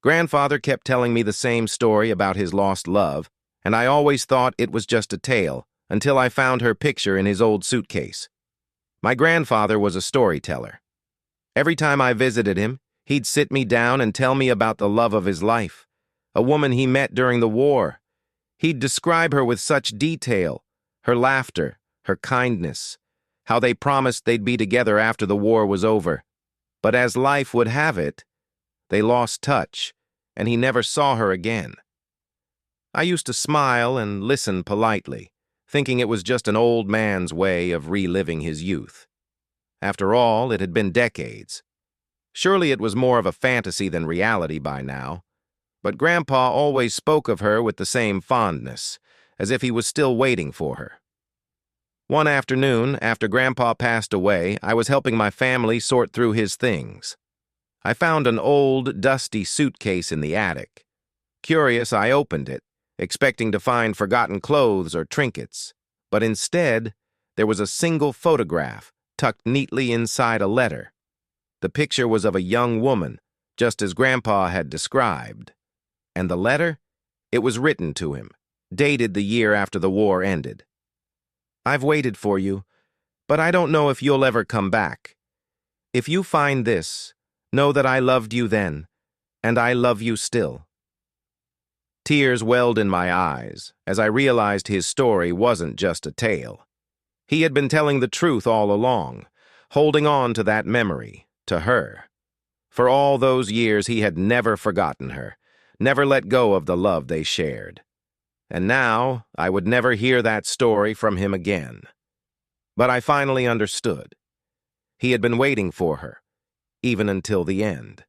Grandfather kept telling me the same story about his lost love, and I always thought it was just a tale until I found her picture in his old suitcase. My grandfather was a storyteller. Every time I visited him, he'd sit me down and tell me about the love of his life, a woman he met during the war. He'd describe her with such detail, her laughter, her kindness, how they promised they'd be together after the war was over. But as life would have it, they lost touch, and he never saw her again. I used to smile and listen politely, thinking it was just an old man's way of reliving his youth. After all, it had been decades. Surely it was more of a fantasy than reality by now, but Grandpa always spoke of her with the same fondness, as if he was still waiting for her. One afternoon, after Grandpa passed away, I was helping my family sort through his things. I found an old, dusty suitcase in the attic. Curious, I opened it, expecting to find forgotten clothes or trinkets, but instead, there was a single photograph tucked neatly inside a letter. The picture was of a young woman, just as Grandpa had described. And the letter? It was written to him, dated the year after the war ended. "I've waited for you, but I don't know if you'll ever come back. If you find this, know that I loved you then, and I love you still." Tears welled in my eyes as I realized his story wasn't just a tale. He had been telling the truth all along, holding on to that memory, to her. For all those years he had never forgotten her, never let go of the love they shared. And now I would never hear that story from him again. But I finally understood. He had been waiting for her, even until the end.